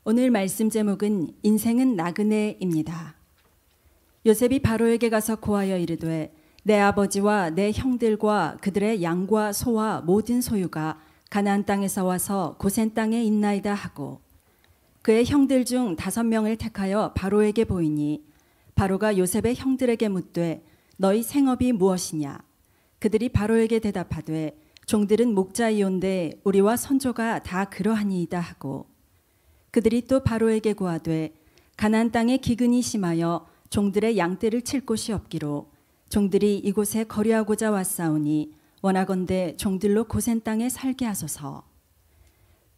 오늘 말씀 제목은 인생은 나그네입니다. 요셉이 바로에게 가서 고하여 이르되 내 아버지와 내 형들과 그들의 양과 소와 모든 소유가 가나안 땅에서 와서 고센 땅에 있나이다 하고 그의 형들 중 5명을 택하여 바로에게 보이니 바로가 요셉의 형들에게 묻되 너희 생업이 무엇이냐? 그들이 바로에게 대답하되 종들은 목자이온데 우리와 선조가 다 그러하니이다 하고 그들이 또 바로에게 고하되 가나안 땅에 기근이 심하여 종들의 양떼를 칠 곳이 없기로 종들이 이곳에 거류하고자 왔사오니 원하건대 종들로 고센 땅에 살게 하소서.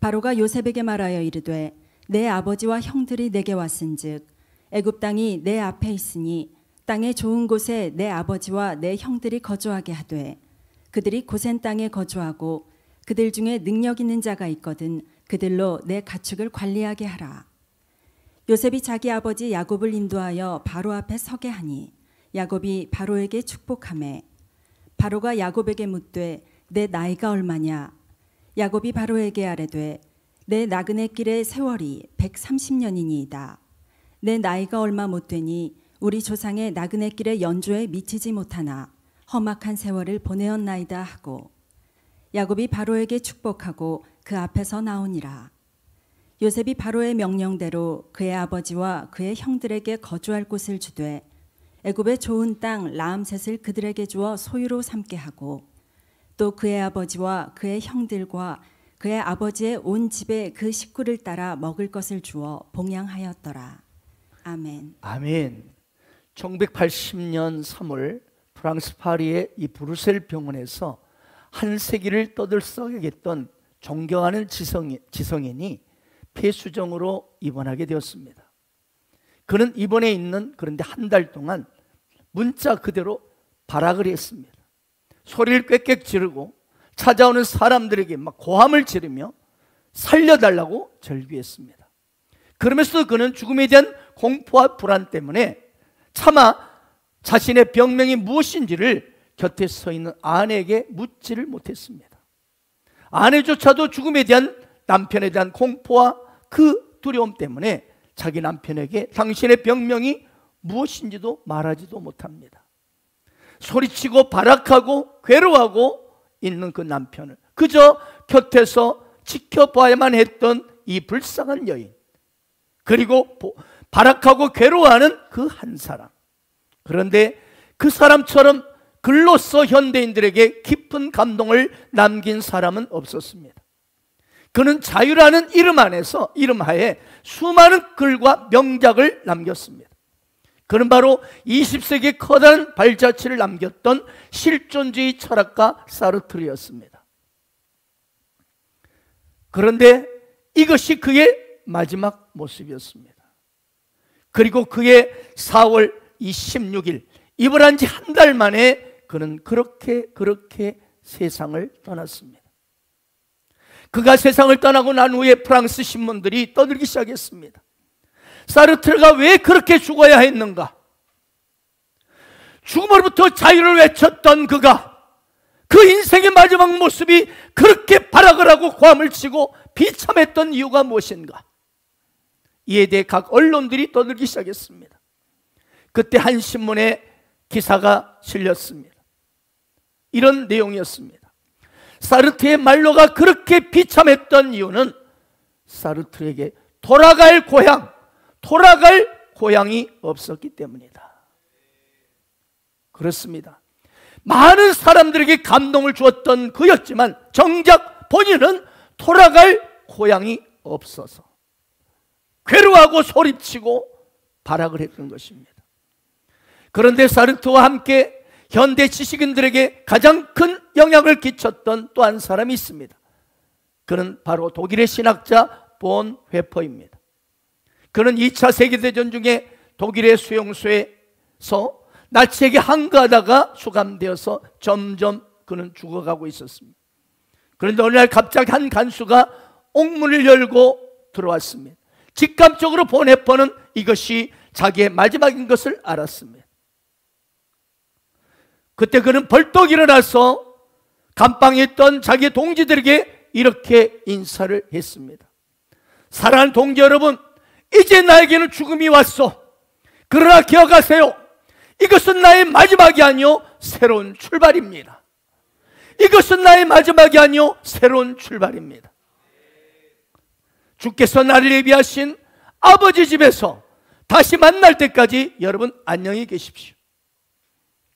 바로가 요셉에게 말하여 이르되 내 아버지와 형들이 내게 왔은즉 애굽 땅이 내 앞에 있으니 땅의 좋은 곳에 내 아버지와 내 형들이 거주하게 하되 그들이 고센 땅에 거주하고 그들 중에 능력 있는 자가 있거든 그들로 내 가축을 관리하게 하라. 요셉이 자기 아버지 야곱을 인도하여 바로 앞에 서게 하니 야곱이 바로에게 축복하매 바로가 야곱에게 묻되 내 나이가 얼마냐? 야곱이 바로에게 아뢰되 내 나그네 길의 세월이 130년이니이다. 내 나이가 얼마 못 되니 우리 조상의 나그네 길의 연조에 미치지 못하나 험악한 세월을 보내었나이다 하고 야곱이 바로에게 축복하고 그 앞에서 나오니라. 요셉이 바로의 명령대로 그의 아버지와 그의 형들에게 거주할 곳을 주되 애굽의 좋은 땅 라암셋을 그들에게 주어 소유로 삼게 하고 또 그의 아버지와 그의 형들과 그의 아버지의 온 집에 그 식구를 따라 먹을 것을 주어 봉양하였더라. 아멘. 아멘. 1980년 3월 프랑스 파리의 이 브루셀 병원에서 한 세기를 떠들썩했던 존경하는 지성인이 폐수정으로 입원하게 되었습니다. 그는 입원해 있는 그런데 한 달 동안 문자 그대로 발악을 했습니다. 소리를 꽥꽥 지르고 찾아오는 사람들에게 막 고함을 지르며 살려달라고 절규했습니다. 그러면서 그는 죽음에 대한 공포와 불안 때문에 차마 자신의 병명이 무엇인지를 곁에 서 있는 아내에게 묻지를 못했습니다. 아내조차도 죽음에 대한 남편에 대한 공포와 그 두려움 때문에 자기 남편에게 당신의 병명이 무엇인지도 말하지도 못합니다. 소리치고 발악하고 괴로워하고 있는 그 남편을 그저 곁에서 지켜봐야만 했던 이 불쌍한 여인, 그리고 발악하고 괴로워하는 그 한 사람. 그런데 그 사람처럼 글로써 현대인들에게 깊은 감동을 남긴 사람은 없었습니다. 그는 자유라는 이름 하에 수많은 글과 명작을 남겼습니다. 그는 바로 20세기의 커다란 발자취를 남겼던 실존주의 철학가 사르트르였습니다. 그런데 이것이 그의 마지막 모습이었습니다. 그리고 그의 4월 26일 입원한 지 한 달 만에 그는 그렇게 세상을 떠났습니다. 그가 세상을 떠나고 난 후에 프랑스 신문들이 떠들기 시작했습니다. 사르트르가 왜 그렇게 죽어야 했는가? 죽음으로부터 자유를 외쳤던 그가 그 인생의 마지막 모습이 그렇게 발악을 하고 고함을 치고 비참했던 이유가 무엇인가? 이에 대해 각 언론들이 떠들기 시작했습니다. 그때 한 신문에 기사가 실렸습니다. 이런 내용이었습니다. 사르트르의 말로가 그렇게 비참했던 이유는 사르트르에게 돌아갈 고향이 없었기 때문이다. 그렇습니다. 많은 사람들에게 감동을 주었던 그였지만 정작 본인은 돌아갈 고향이 없어서 괴로워하고 소리치고 발악을 했던 것입니다. 그런데 사르트르와 함께 현대 지식인들에게 가장 큰 영향을 끼쳤던 또 한 사람이 있습니다. 그는 바로 독일의 신학자 본 회퍼입니다. 그는 2차 세계대전 중에 독일의 수용소에서 나치에게 항거하다가 수감되어서 점점 그는 죽어가고 있었습니다. 그런데 어느 날 갑자기 한 간수가 옥문을 열고 들어왔습니다. 직감적으로 본 회퍼는 이것이 자기의 마지막인 것을 알았습니다. 그때 그는 벌떡 일어나서 감방에 있던 자기의 동지들에게 이렇게 인사를 했습니다. 사랑하는 동지 여러분, 이제 나에게는 죽음이 왔어. 그러나 기억하세요. 이것은 나의 마지막이 아니요 새로운 출발입니다. 이것은 나의 마지막이 아니요 새로운 출발입니다. 주께서 나를 예비하신 아버지 집에서 다시 만날 때까지 여러분 안녕히 계십시오.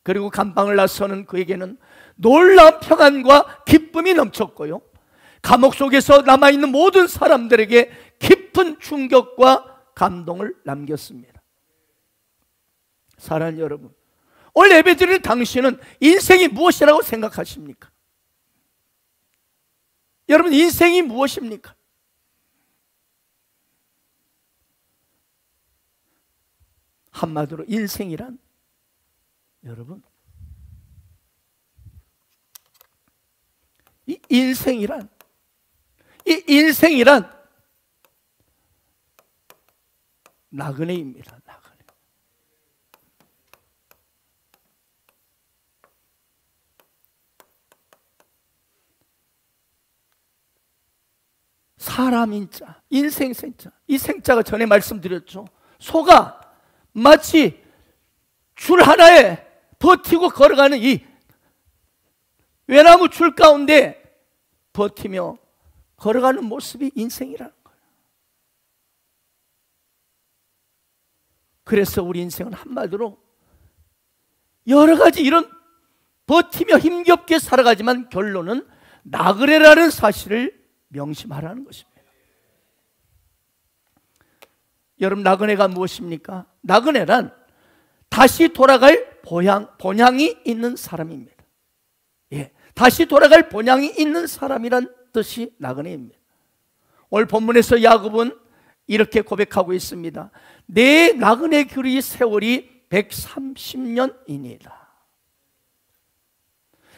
그리고 감방을 나서는 그에게는 놀라운 평안과 기쁨이 넘쳤고요, 감옥 속에서 남아있는 모든 사람들에게 깊은 충격과 감동을 남겼습니다. 사랑하는 여러분, 오늘 예배드리는 당신은 인생이 무엇이라고 생각하십니까? 여러분, 인생이 무엇입니까? 한마디로 인생이란, 여러분, 이 인생이란 나그네입니다. 나그네. 사람인 자, 인생 생자. 이 생자가 전에 말씀드렸죠. 소가 마치 줄 하나에 버티고 걸어가는 이 외나무 줄 가운데 버티며 걸어가는 모습이 인생이라는 거예요. 그래서 우리 인생은 한마디로 여러 가지 이런 버티며 힘겹게 살아가지만 결론은 나그네라는 사실을 명심하라는 것입니다. 여러분, 나그네가 무엇입니까? 나그네란 다시 돌아갈 본향이 있는 사람입니다. 예, 다시 돌아갈 본향이 있는 사람이란 뜻이 나그네입니다. 오늘 본문에서 야곱은 이렇게 고백하고 있습니다. 내 나그네 길의 세월이 130년이니이다.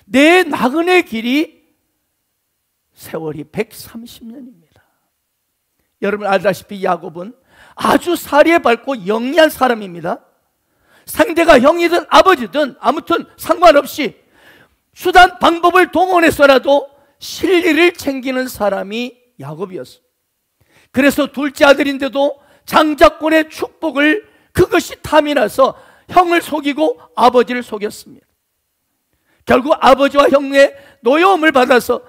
내 나그네 길이 세월이 130년입니다. 여러분 알다시피 야곱은 아주 사리에 밝고 영리한 사람입니다. 상대가 형이든 아버지든 아무튼 상관없이 수단 방법을 동원해서라도 실리를 챙기는 사람이 야곱이었습니다. 그래서 둘째 아들인데도 장자권의 축복을 그것이 탐이 나서 형을 속이고 아버지를 속였습니다. 결국 아버지와 형의 노여움을 받아서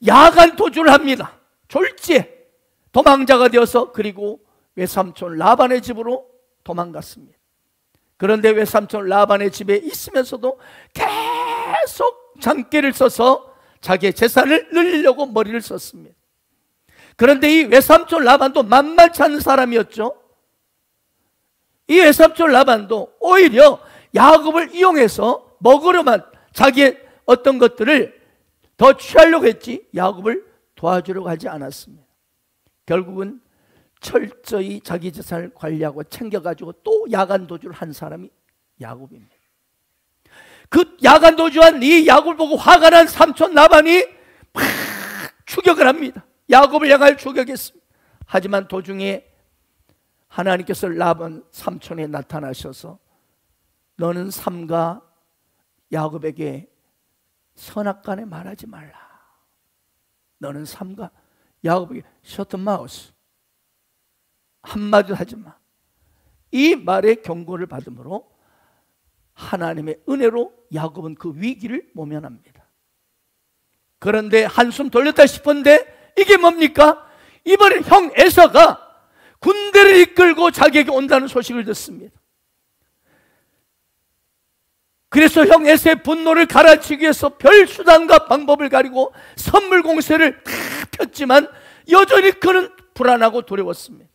야간 도주를 합니다. 졸지에 도망자가 되어서 그리고 외삼촌 라반의 집으로 도망갔습니다. 그런데 외삼촌 라반의 집에 있으면서도 계속 장깨를 써서 자기의 재산을 늘리려고 머리를 썼습니다. 그런데 이 외삼촌 라반도 만만치 않은 사람이었죠. 이 외삼촌 라반도 오히려 야곱을 이용해서 먹으려만 자기의 어떤 것들을 더 취하려고 했지 야곱을 도와주려고 하지 않았습니다. 결국은 철저히 자기 재산을 관리하고 챙겨가지고 또 야간 도주를 한 사람이 야곱입니다. 그 야간 도주한 이 야곱을 보고 화가 난 삼촌 라반이 막 추격을 합니다. 야곱을 향하여 추격했습니다. 하지만 도중에 하나님께서 라반 삼촌에 나타나셔서 너는 삼가 야곱에게 선악간에 말하지 말라. 너는 삼가 야곱에게 셔터 마우스 한마디도 하지 마. 이 말에 경고를 받음으로 하나님의 은혜로 야곱은 그 위기를 모면합니다. 그런데 한숨 돌렸다 싶은데 이게 뭡니까? 이번에 형 에서가 군대를 이끌고 자기에게 온다는 소식을 듣습니다. 그래서 형 에서의 분노를 가라앉히기 위해서 별 수단과 방법을 가리고 선물 공세를 다 폈지만 여전히 그는 불안하고 두려웠습니다.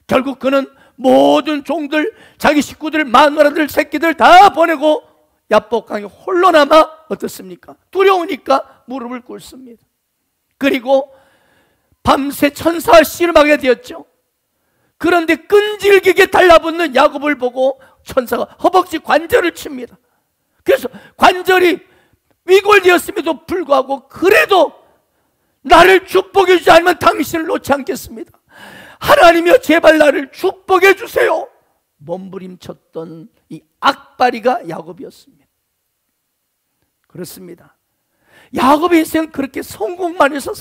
결국 그는 모든 종들, 자기 식구들, 마누라들, 새끼들 다 보내고 야복강에 홀로 남아 어떻습니까? 두려우니까 무릎을 꿇습니다. 그리고 밤새 천사와 씨름하게 되었죠. 그런데 끈질기게 달라붙는 야곱을 보고 천사가 허벅지 관절을 칩니다. 그래서 관절이 위골되었음에도 불구하고 그래도 나를 축복해 주지 않으면 당신을 놓지 않겠습니다. 하나님이여 제발 나를 축복해 주세요. 몸부림쳤던 이 악바리가 야곱이었습니다. 그렇습니다. 야곱의 인생은 그렇게 성공만 해서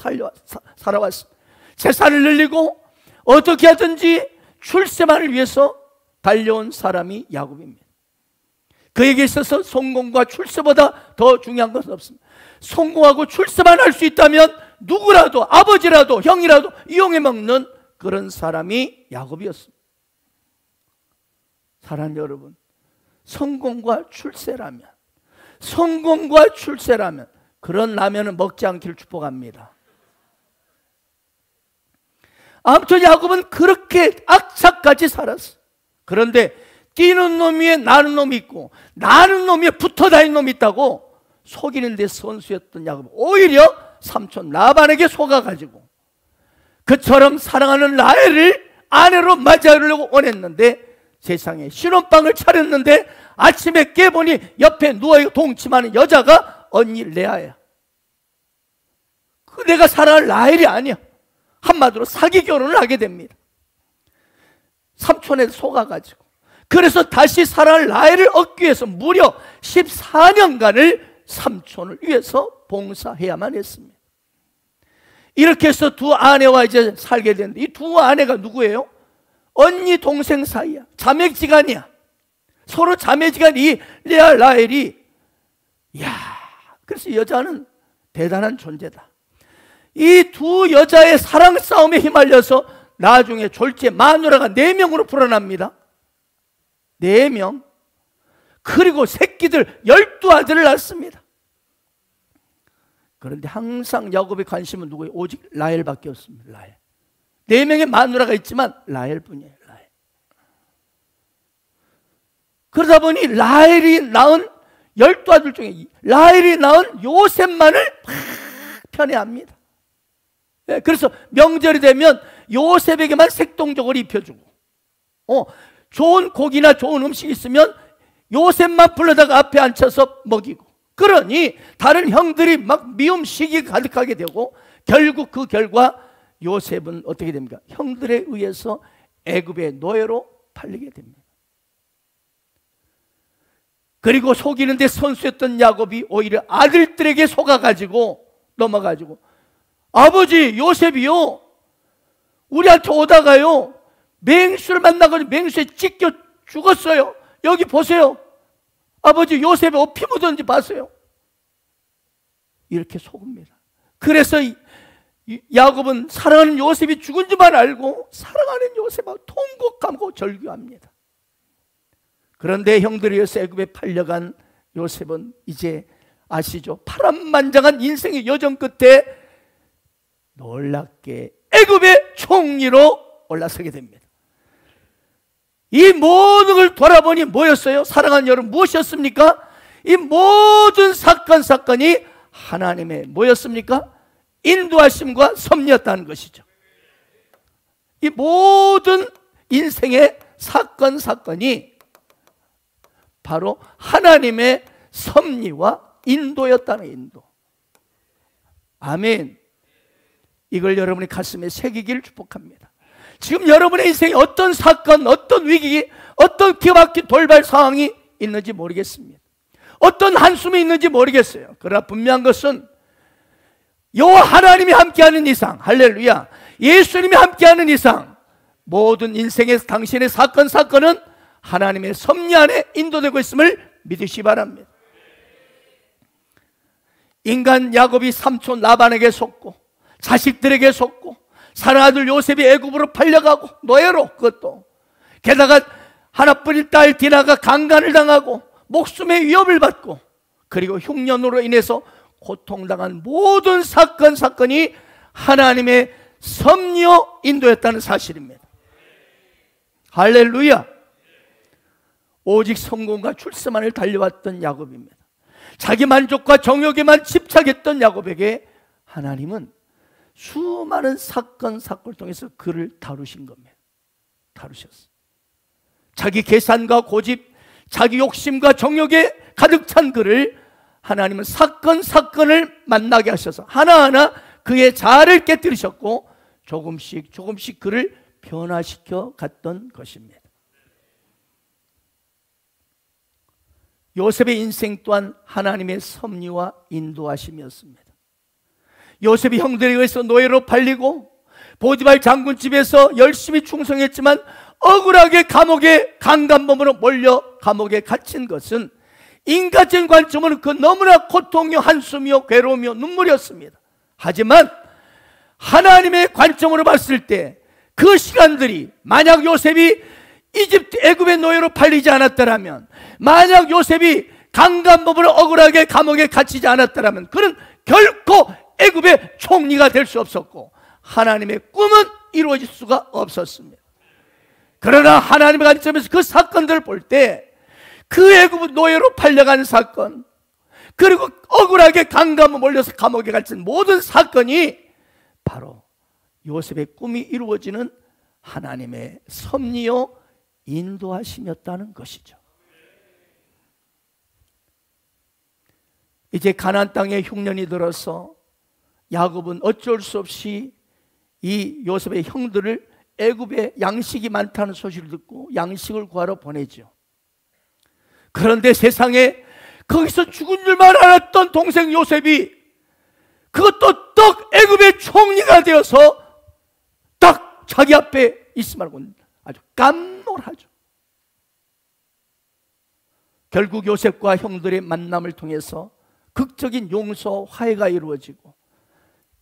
살아왔습니다. 재산을 늘리고 어떻게 하든지 출세만을 위해서 달려온 사람이 야곱입니다. 그에게 있어서 성공과 출세보다 더 중요한 것은 없습니다. 성공하고 출세만 할 수 있다면 누구라도, 아버지라도 형이라도 이용해 먹는 그런 사람이 야곱이었습니다. 사랑하는 여러분, 성공과 출세라면 그런 라면은 먹지 않기를 축복합니다. 아무튼 야곱은 그렇게 악착같이 살았어. 그런데 뛰는 놈 위에 나는 놈이 있고 나는 놈 위에 붙어 다니는 놈이 있다고 속이는 데 선수였던 야곱은 오히려 삼촌 라반에게 속아가지고 그처럼 사랑하는 라헬을 아내로 맞이하려고 원했는데 세상에 신혼방을 차렸는데 아침에 깨보니 옆에 누워 동침하는 여자가 언니 레아야. 그 내가 사랑할 라헬이 아니야. 한마디로 사기 결혼을 하게 됩니다. 삼촌에 속아가지고. 그래서 다시 사랑할 라헬을 얻기 위해서 무려 14년간을 삼촌을 위해서 봉사해야만 했습니다. 이렇게 해서 두 아내와 이제 살게 되는데 이 두 아내가 누구예요? 언니 동생 사이야. 자매지간이야. 서로 자매지간이 레아 라헬이. 이야, 그래서 여자는 대단한 존재다. 이 두 여자의 사랑 싸움에 휘말려서 나중에 졸지에 마누라가 4명으로 불어납니다. 4명. 그리고 새끼들 12아들을 낳습니다. 그런데 항상 야곱의 관심은 누구예요? 오직 라헬밖에 없습니다. 라헬. 4명의 마누라가 있지만 라헬뿐이에요. 라헬. 그러다 보니 라헬이 낳은 12아들 중에 라헬이 낳은 요셉만을 막 편애합니다. 네, 그래서 명절이 되면 요셉에게만 색동족을 입혀주고 좋은 고기나 좋은 음식이 있으면 요셉만 불러다가 앞에 앉혀서 먹이고, 그러니 다른 형들이 막 미움 시기 가득하게 되고 결국 그 결과 요셉은 어떻게 됩니까? 형들에 의해서 애굽의 노예로 팔리게 됩니다. 그리고 속이는 데 선수였던 야곱이 오히려 아들들에게 속아가지고 넘어가지고 아버지 요셉이요, 우리한테 오다가요 맹수를 만나가지고 맹수에 찢겨 죽었어요. 여기 보세요. 아버지 요셉의 옷 피 묻었는지 봤어요. 이렇게 속습니다. 그래서 야곱은 사랑하는 요셉이 죽은 줄만 알고 사랑하는 요셉하고 통곡하고 절규합니다. 그런데 형들에 의해서 애굽에 팔려간 요셉은 이제 아시죠? 파란만장한 인생의 여정 끝에 놀랍게 애굽의 총리로 올라서게 됩니다. 이 모든 걸 돌아보니 뭐였어요? 사랑하는 여러분, 무엇이었습니까? 이 모든 사건이 하나님의 뭐였습니까? 인도하심과 섭리였다는 것이죠. 이 모든 인생의 사건이 바로 하나님의 섭리와 인도였다는 인도. 아멘. 이걸 여러분의 가슴에 새기기를 축복합니다. 지금 여러분의 인생에 어떤 사건, 어떤 위기, 어떤 기막힌 돌발 상황이 있는지 모르겠습니다. 어떤 한숨이 있는지 모르겠어요. 그러나 분명한 것은 여호와 하나님이 함께하는 이상, 할렐루야, 예수님이 함께하는 이상 모든 인생의 당신의 사건은 하나님의 섭리 안에 인도되고 있음을 믿으시기 바랍니다. 인간 야곱이 삼촌 라반에게 속고 자식들에게 속고 사랑하는 아들 요셉이 애굽으로 팔려가고 노예로, 그것도 게다가 하나뿐인 딸 디나가 강간을 당하고 목숨의 위협을 받고 그리고 흉년으로 인해서 고통당한 모든 사건이 하나님의 섭리요 인도였다는 사실입니다. 할렐루야. 오직 성공과 출세만을 달려왔던 야곱입니다. 자기 만족과 정욕에만 집착했던 야곱에게 하나님은 수많은 사건을 통해서 그를 다루신 겁니다. 다루셨어요. 자기 계산과 고집, 자기 욕심과 정욕에 가득 찬 그를 하나님은 사건을 만나게 하셔서 하나하나 그의 자아를 깨뜨리셨고 조금씩 그를 변화시켜 갔던 것입니다. 요셉의 인생 또한 하나님의 섭리와 인도하심이었습니다. 요셉이 형들에 의해서 노예로 팔리고 보디발 장군 집에서 열심히 충성했지만 억울하게 감옥에 강간범으로 몰려 감옥에 갇힌 것은 인간적인 관점으로는 그 너무나 고통이요 한숨이요 괴로움이요 눈물이었습니다. 하지만 하나님의 관점으로 봤을 때 그 시간들이 만약 요셉이 이집트 애굽의 노예로 팔리지 않았더라면, 만약 요셉이 강간범으로 억울하게 감옥에 갇히지 않았더라면 그는 결코 애굽의 총리가 될 수 없었고 하나님의 꿈은 이루어질 수가 없었습니다. 그러나 하나님의 관점에서 그 사건들을 볼 때 그 애굽 노예로 팔려간 사건, 그리고 억울하게 강간범 몰려서 감옥에 갇힌 모든 사건이 바로 요셉의 꿈이 이루어지는 하나님의 섭리요 인도하심이었다는 것이죠. 이제 가나안 땅에 흉년이 들어서 야곱은 어쩔 수 없이 이 요셉의 형들을 애굽에 양식이 많다는 소식을 듣고 양식을 구하러 보내죠. 그런데 세상에 거기서 죽은 줄만 알았던 동생 요셉이 그것도 떡 애굽의 총리가 되어서 딱 자기 앞에 있으면 아주 깜놀하죠. 결국 요셉과 형들의 만남을 통해서 극적인 용서, 화해가 이루어지고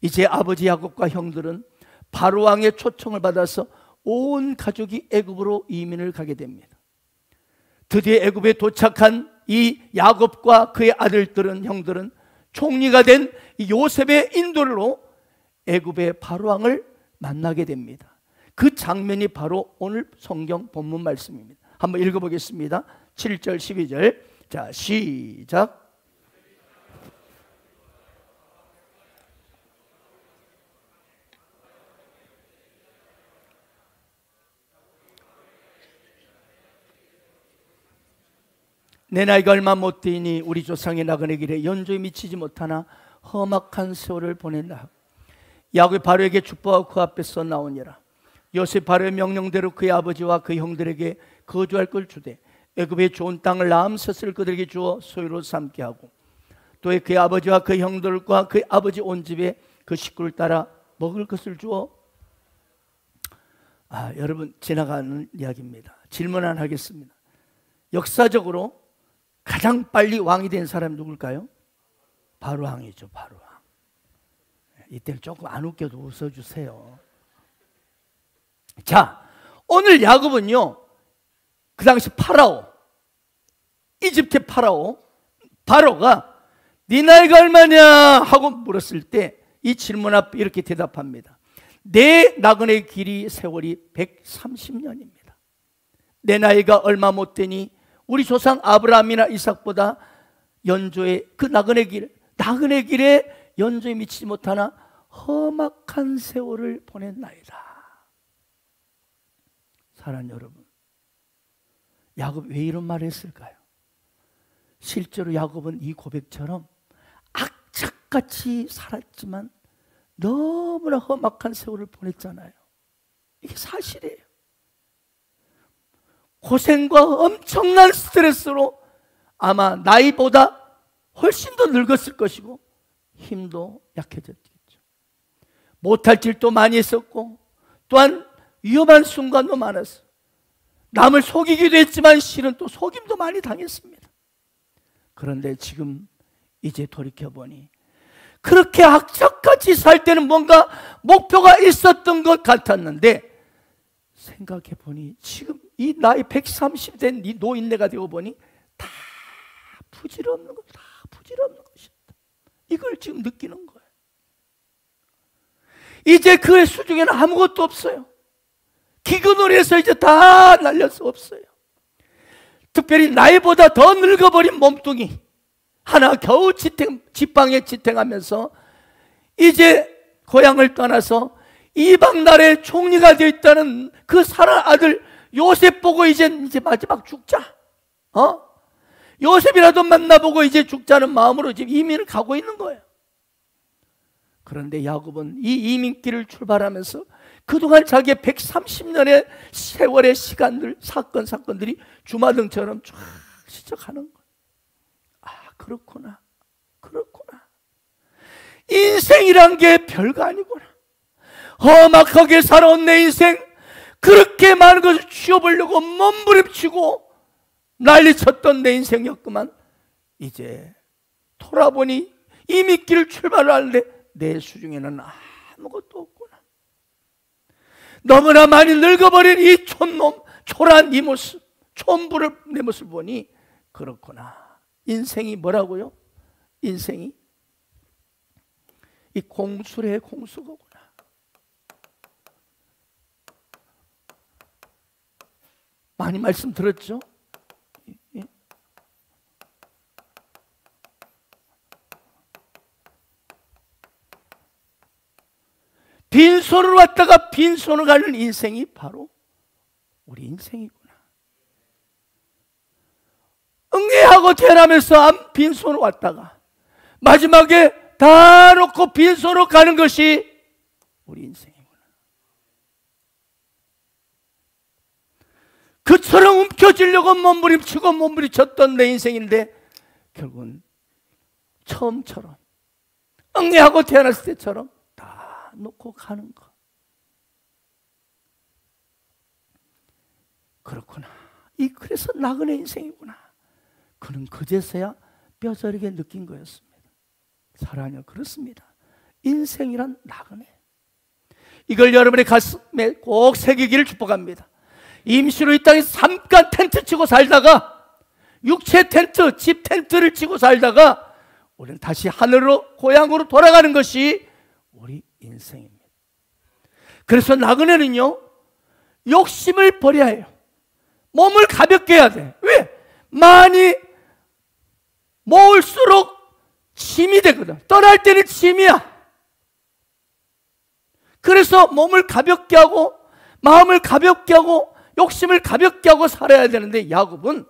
이제 아버지 야곱과 형들은 바로왕의 초청을 받아서 온 가족이 애굽으로 이민을 가게 됩니다. 드디어 애굽에 도착한 이 야곱과 그의 아들들은, 형들은 총리가 된 이 요셉의 인도로 애굽의 바로왕을 만나게 됩니다. 그 장면이 바로 오늘 성경 본문 말씀입니다. 한번 읽어보겠습니다. 7절 12절. 자, 시작. 내 나이가 얼마 못 되니 우리 조상의 나그네 길에 연조에 미치지 못하나 험악한 세월을 보낸다. 야곱이 바로에게 축복하고 그 앞에서 나오니라. 요셉 바로의 명령대로 그의 아버지와 그 형들에게 거주할 걸 주되 애굽의 좋은 땅을 라암셋을 그들에게 주어 소유로 삼게 하고 또 그의 아버지와 그 형들과 그의 아버지 온 집에 그 식구를 따라 먹을 것을 주어. 여러분, 지나가는 이야기입니다. 질문 하나 하겠습니다. 역사적으로 가장 빨리 왕이 된 사람이 누굴까요? 바로왕이죠. 바로왕. 이때는 조금 안 웃겨도 웃어주세요. 자, 오늘 야곱은요, 그 당시 파라오, 이집트 파라오 바로가 네 나이가 얼마냐 하고 물었을 때 이 질문 앞에 이렇게 대답합니다. 내 나그네 길이 세월이 130년입니다. 내 나이가 얼마 못 되니 우리 조상 아브라함이나 이삭보다 연조의 그 나그네 길에 연조에 미치지 못하나 험악한 세월을 보냈나이다. 사랑하는 여러분, 야곱 왜 이런 말을 했을까요? 실제로 야곱은 이 고백처럼 악착같이 살았지만 너무나 험악한 세월을 보냈잖아요. 이게 사실이에요. 고생과 엄청난 스트레스로 아마 나이보다 훨씬 더 늙었을 것이고 힘도 약해졌겠죠. 못할 일도 많이 했었고 또한 위험한 순간도 많았어요. 남을 속이기도 했지만 실은 또 속임도 많이 당했습니다. 그런데 지금 이제 돌이켜보니 그렇게 악착같이 살 때는 뭔가 목표가 있었던 것 같았는데 생각해보니 지금 이 나이 130 된 이 노인네가 되어보니 다 부질없는 것, 다 부질없는 것이었다. 이걸 지금 느끼는 거예요. 이제 그의 수중에는 아무것도 없어요. 기근을 해서 이제 다 날려서 없어요. 특별히 나이보다 더 늙어버린 몸뚱이 하나 겨우 지방에 지탱하면서 이제 고향을 떠나서 이방 나라의 총리가 되어 있다는 그 사랑 아들 요셉 보고 이제 마지막 죽자. 요셉이라도 만나보고 이제 죽자는 마음으로 지금 이민을 가고 있는 거예요. 그런데 야곱은 이 이민길을 출발하면서 그동안 자기의 130년의 세월의 시간들, 사건들이 주마등처럼 쫙 스쳐가는 거예요. 그렇구나. 인생이란 게 별거 아니구나. 험악하게 살아온 내 인생, 그렇게 많은 것을 취업하려고 몸부림치고 난리쳤던 내 인생이었구만. 이제 돌아보니 이 미끼를 출발하는데 내 수중에는 아무것도 없구나. 너무나 많이 늙어버린 이 촌놈, 초라한 이 모습, 촌부를 내 모습을 보니 그렇구나. 인생이 뭐라고요? 인생이 이 공수래 공수거구나. 많이 말씀 들었죠? 빈손으로 왔다가 빈손으로 가는 인생이 바로 우리 인생이구나. 응애하고 태어나면서 빈손으로 왔다가 마지막에 다 놓고 빈손으로 가는 것이 우리 인생이구나. 그처럼 움켜쥐려고 몸부림치고 몸부림쳤던 내 인생인데 결국은 처음처럼 응애하고 태어났을 때처럼 다 놓고 가는 거. 그렇구나. 그래서 나그네 인생이구나. 그는 그제서야 뼈저리게 느낀 거였습니다. 사랑하여 그렇습니다. 인생이란 나그네. 이걸 여러분의 가슴에 꼭 새기기를 축복합니다. 임시로 이 땅에 잠깐 텐트 치고 살다가, 육체 텐트, 집 텐트를 치고 살다가 우리는 다시 하늘로, 고향으로 돌아가는 것이 우리 인생입니다. 그래서 나그네는요, 욕심을 버려야 해요. 몸을 가볍게 해야 돼. 왜? 많이 모을수록 짐이 되거든. 떠날 때는 짐이야. 그래서 몸을 가볍게 하고 마음을 가볍게 하고 욕심을 가볍게 하고 살아야 되는데, 야곱은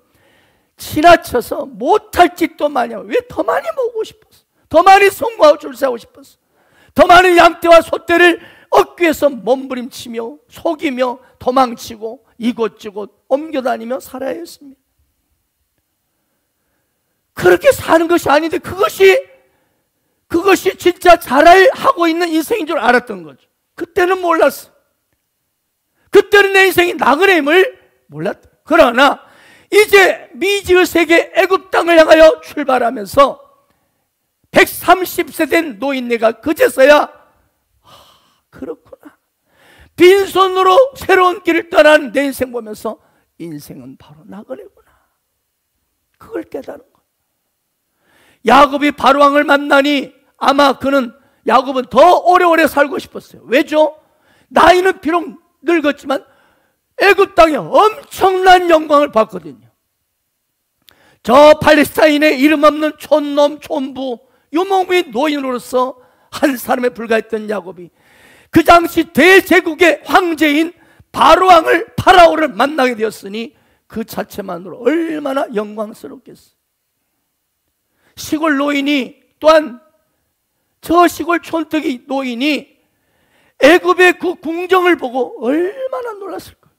지나쳐서 못할 짓도 많이 하고, 왜? 더 많이 모으고 싶었어. 더 많이 성공하고 출세하고 싶었어. 더 많은 양떼와 소떼를 얻기 위해서 몸부림치며 속이며 도망치고 이곳저곳 옮겨다니며 살아야 했습니다. 그렇게 사는 것이 아닌데 그것이 진짜 잘하고 있는 인생인 줄 알았던 거죠. 그때는 몰랐어. 그때는 내 인생이 나그네임을 몰랐다. 그러나 이제 미지의 세계 애굽 땅을 향하여 출발하면서 130세 된 노인네가 그제서야 그렇구나. 빈손으로 새로운 길을 떠난 내 인생 보면서 인생은 바로 나그네구나. 그걸 깨달은 거야. 야곱이 바로왕을 만나니 아마 야곱은 더 오래오래 살고 싶었어요. 왜죠? 나이는 비록 늙었지만 애굽 땅에 엄청난 영광을 받거든요. 저 팔레스타인의 이름 없는 촌놈, 촌부, 유목민 노인으로서 한 사람에 불과했던 야곱이 그 당시 대제국의 황제인 파라오를 만나게 되었으니 그 자체만으로 얼마나 영광스럽겠어. 시골 노인이, 또한 저 시골 촌뜨기 노인이 애굽의 그 궁정을 보고 얼마나 놀랐을까요?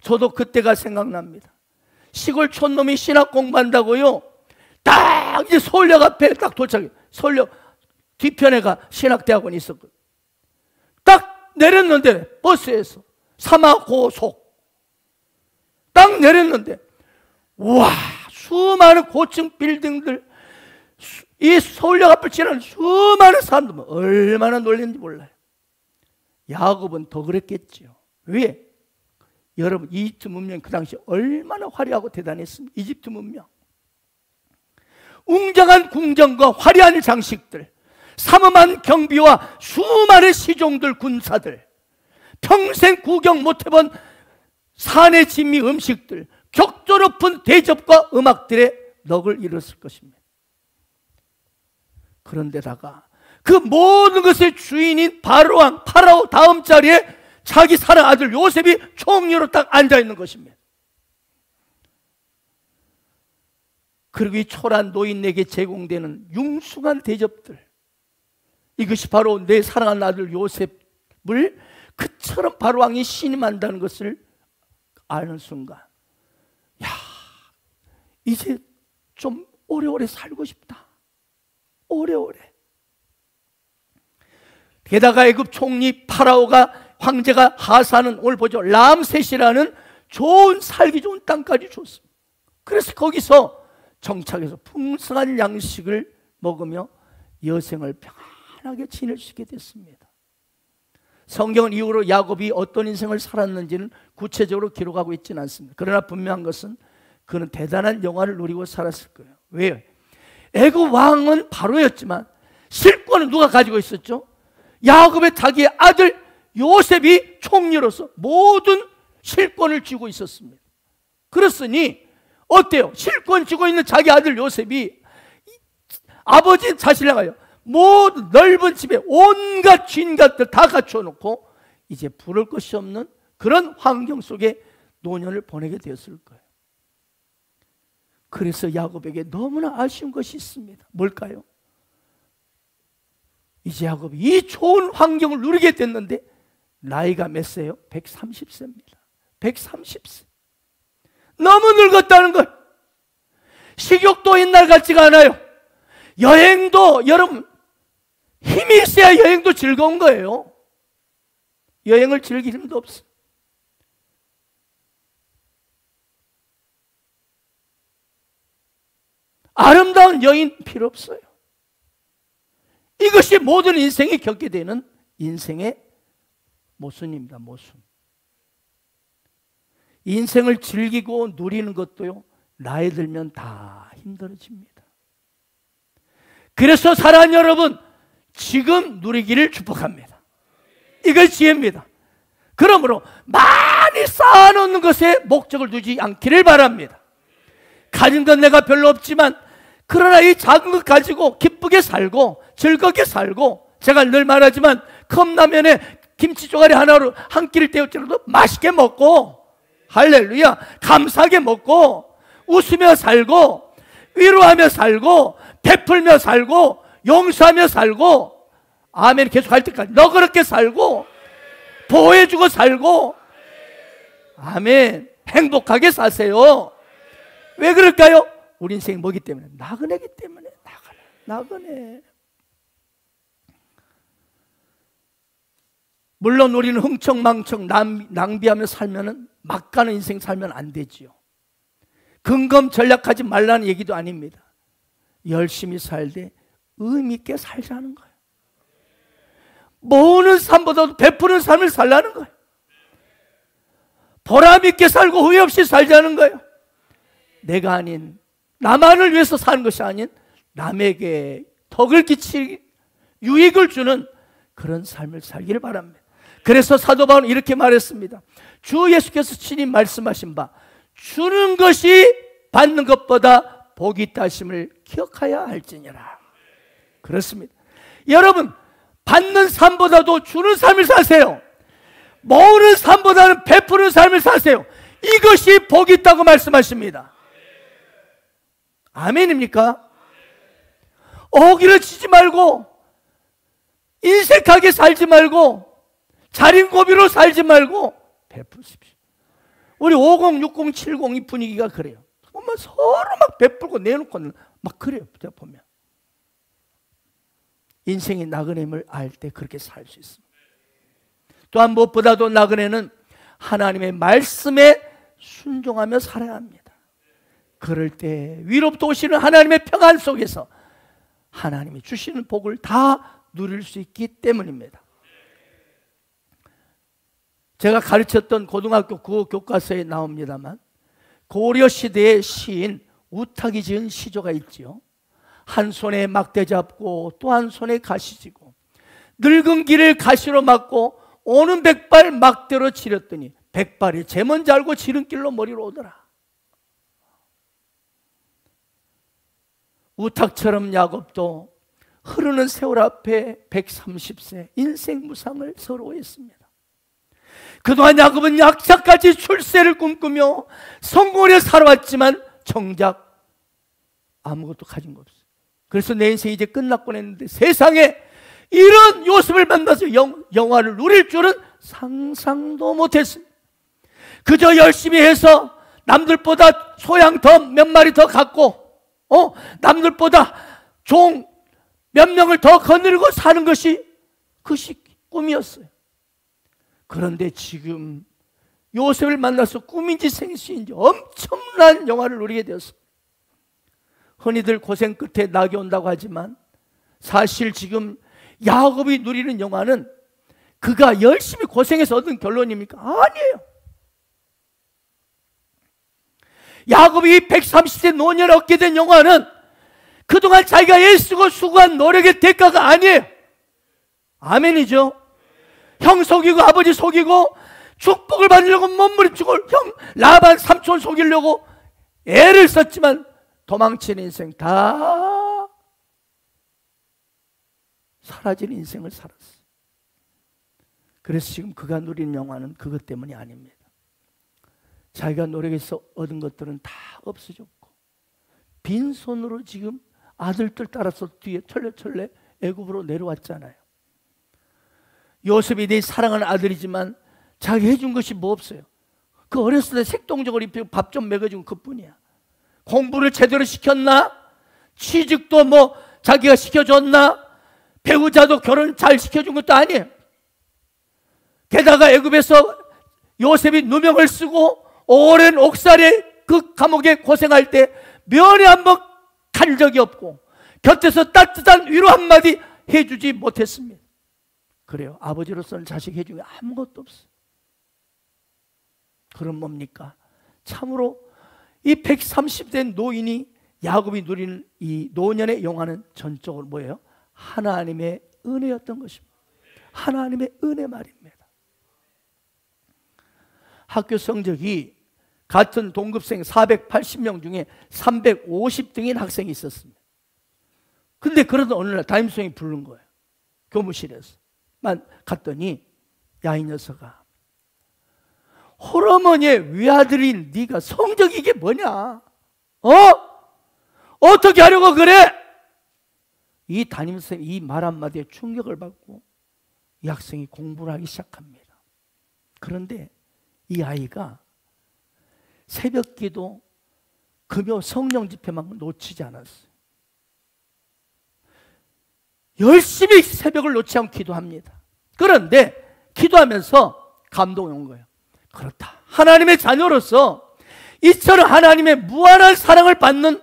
저도 그때가 생각납니다. 시골 촌놈이 신학 공부한다고요, 딱 이제 서울역 앞에 딱 도착해. 서울역 뒤편에가 신학대학원이 있었거든요. 딱 내렸는데, 버스에서 사마고속 딱 내렸는데, 우와, 수많은 고층 빌딩들, 이 서울역 앞을 지나는 수많은 사람들, 얼마나 놀랐는지 몰라요. 야곱은 더 그랬겠죠. 왜? 여러분, 이집트 문명이 그 당시 얼마나 화려하고 대단했습니까? 이집트 문명, 웅장한 궁정과 화려한 장식들, 삼엄한 경비와 수많은 시종들, 군사들, 평생 구경 못해본 산의 진미 음식들, 격조 높은 대접과 음악들의 넋을 잃었을 것입니다. 그런데다가 그 모든 것의 주인인 파라오 다음 자리에 자기 사랑 아들 요셉이 총리로 딱 앉아있는 것입니다. 그리고 이 초라한 노인에게 제공되는 융숭한 대접들, 이것이 바로 내 사랑하는 아들 요셉을 그처럼 바로왕이 신임한다는 것을 아는 순간, 야, 이제 좀 오래오래 살고 싶다. 오래오래. 게다가 애굽 총리 파라오가 황제가 하사는 오늘 보죠, 람셋이라는 좋은 살기 좋은 땅까지 줬습니다. 그래서 거기서 정착해서 풍성한 양식을 먹으며 여생을 평안하게 지낼 수 있게 됐습니다. 성경은 이후로 야곱이 어떤 인생을 살았는지는 구체적으로 기록하고 있지는 않습니다. 그러나 분명한 것은 그는 대단한 영화를 누리고 살았을 거예요. 왜요? 애굽 왕은 바로였지만 실권은 누가 가지고 있었죠? 야곱의 자기의 아들 요셉이 총리로서 모든 실권을 쥐고 있었습니다. 그렇으니 어때요? 실권 쥐고 있는 자기 아들 요셉이 아버지 자신을 향하여 모든 넓은 집에 온갖 쥔gat들 다 갖추어 놓고 이제 부를 것이 없는 그런 환경 속에 노년을 보내게 되었을 거예요. 그래서 야곱에게 너무나 아쉬운 것이 있습니다. 뭘까요? 이제 야곱이 이 좋은 환경을 누리게 됐는데 나이가 몇 세요? 130세입니다. 130세. 너무 늙었다는 걸. 식욕도 옛날 같지가 않아요. 여행도, 여러분, 힘이 있어야 여행도 즐거운 거예요. 여행을 즐길 힘도 없어요. 아름다운 여인 필요 없어요. 이것이 모든 인생이 겪게 되는 인생의 모순입니다. 모순. 인생을 즐기고 누리는 것도요, 나이 들면 다 힘들어집니다. 그래서 사랑하는 여러분, 지금 누리기를 축복합니다. 이걸 지혜입니다. 그러므로 많이 쌓아놓는 것에 목적을 두지 않기를 바랍니다. 가진 건 내가 별로 없지만 그러나 이 작은 것 가지고 기쁘게 살고 즐겁게 살고, 제가 늘 말하지만 컵라면에 김치 쪼가리 하나로 한 끼를 때울지라도 맛있게 먹고, 할렐루야, 감사하게 먹고 웃으며 살고 위로하며 살고 베풀며 살고 용서하며 살고, 아멘, 계속 할 때까지 너그럽게 살고 보호해주고 살고, 아멘, 행복하게 사세요. 왜 그럴까요? 우리 인생이 뭐기 때문에? 나그네기 때문에. 나그네. 물론 우리는 흥청망청 낭비하며 살면은 막 가는 인생 살면 안 되지요. 근검 전략하지 말라는 얘기도 아닙니다. 열심히 살되 의미 있게 살자는 거예요. 모으는 삶보다도 베푸는 삶을 살라는 거예요. 보람 있게 살고 후회 없이 살자는 거예요. 내가 아닌, 나만을 위해서 사는 것이 아닌 남에게 덕을 끼치기, 유익을 주는 그런 삶을 살기를 바랍니다. 그래서 사도 바울은 이렇게 말했습니다. 주 예수께서 친히 말씀하신 바 주는 것이 받는 것보다 복이 있다 하심을 기억하여야 할지니라. 그렇습니다. 여러분, 받는 삶보다도 주는 삶을 사세요. 모으는 삶보다는 베푸는 삶을 사세요. 이것이 복이 있다고 말씀하십니다. 아멘입니까? 어기를 치지 말고 인색하게 살지 말고 자린고비로 살지 말고 베푸십시오. 우리 50, 60, 70 이 분위기가 그래요. 정말 서로 막 베풀고 내놓고 막 그래요. 제가 보면 인생이 나그네임을 알 때 그렇게 살 수 있습니다. 또한 무엇보다도 나그네는 하나님의 말씀에 순종하며 살아야 합니다. 그럴 때 위로부터 오시는 하나님의 평안 속에서 하나님이 주시는 복을 다 누릴 수 있기 때문입니다. 제가 가르쳤던 고등학교 그 교과서에 나옵니다만 고려 시대의 시인 우탁이 지은 시조가 있지요. 한 손에 막대 잡고 또 한 손에 가시 쥐고 늙은 길을 가시로 막고 오는 백발 막대로 치렸더니 백발이 제 먼저 알고 지름길로 머리로 오더라. 우탁처럼 야곱도 흐르는 세월 앞에 130세 인생 무상을 서러워했습니다. 그동안 야곱은 약사까지 출세를 꿈꾸며 성공을 살아왔지만 정작 아무것도 가진 거 없어요. 그래서 내 인생이 이제 끝났곤 했는데 세상에 이런 요셉을 만나서 영화를 누릴 줄은 상상도 못했습니다. 그저 열심히 해서 남들보다 소양 더 몇 마리 더 갖고 남들보다 종 몇 명을 더 거느리고 사는 것이 그것이 꿈이었어요. 그런데 지금 요셉을 만나서 꿈인지 생시인지 엄청난 영화를 누리게 되었어요. 흔히들 고생 끝에 낙이 온다고 하지만 사실 지금 야곱이 누리는 영화는 그가 열심히 고생해서 얻은 결론입니까? 아니에요. 야곱이 130세 노년에 얻게 된 영화는 그동안 자기가 애쓰고 수고한 노력의 대가가 아니에요. 아멘이죠. 형 속이고 아버지 속이고 축복을 받으려고 몸부림치고 형 라반 삼촌 속이려고 애를 썼지만 도망치는 인생 다 사라진 인생을 살았어요. 그래서 지금 그가 누리는 영화는 그것 때문이 아닙니다. 자기가 노력해서 얻은 것들은 다 없어졌고 빈손으로 지금 아들들 따라서 뒤에 철레철레 애굽으로 내려왔잖아요. 요셉이 내 사랑하는 아들이지만 자기 해준 것이 뭐 없어요. 그 어렸을 때 색동적을 입히고 밥 좀 먹여준 그뿐이야. 공부를 제대로 시켰나? 취직도 뭐 자기가 시켜줬나? 배우자도 결혼 잘 시켜준 것도 아니에요. 게다가 애굽에서 요셉이 누명을 쓰고 오랜 옥살에 그 감옥에 고생할 때 면회 한번 간 적이 없고 곁에서 따뜻한 위로 한마디 해주지 못했습니다. 그래요. 아버지로서는 자식 해준 게 아무것도 없어요. 그럼 뭡니까? 참으로 이 130대 노인이 야곱이 누리는 이 노년의 영화는 전적으로 뭐예요? 하나님의 은혜였던 것입니다. 하나님의 은혜 말입니다. 학교 성적이 같은 동급생 480명 중에 350등인 학생이 있었습니다. 근데 그러던 어느 날 담임선생님이 부른 거예요. 교무실에서. 갔더니 야, 이 녀석아, 홀어머니의 외아들인 네가 성적이 이게 뭐냐? 어떻게 하려고 그래? 이 담임선생님이 이 말 한마디에 충격을 받고 이 학생이 공부를 하기 시작합니다. 그런데 이 아이가 새벽기도 금요 성령 집회만 놓치지 않았어요. 열심히 새벽을 놓지 않고 기도합니다. 그런데 기도하면서 감동이 온 거예요. 그렇다. 하나님의 자녀로서 이처럼 하나님의 무한한 사랑을 받는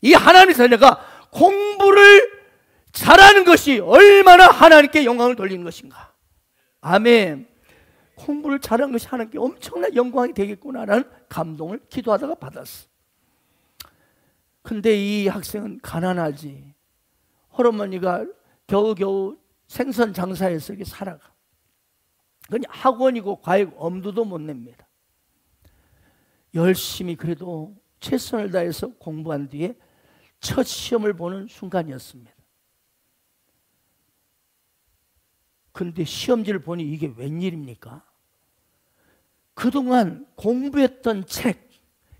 이 하나님의 자녀가 공부를 잘하는 것이 얼마나 하나님께 영광을 돌리는 것인가. 아멘. 공부를 잘하는 것이 하나님께 엄청난 영광이 되겠구나라는 감동을 기도하다가 받았어. 근데 이 학생은 가난하지. 홀어머니가 겨우겨우 생선 장사해서 이렇게 살아가. 그러니 학원이고 과외고 엄두도 못 냅니다. 열심히 그래도 최선을 다해서 공부한 뒤에 첫 시험을 보는 순간이었습니다. 근데 시험지를 보니 이게 웬일입니까? 그동안 공부했던 책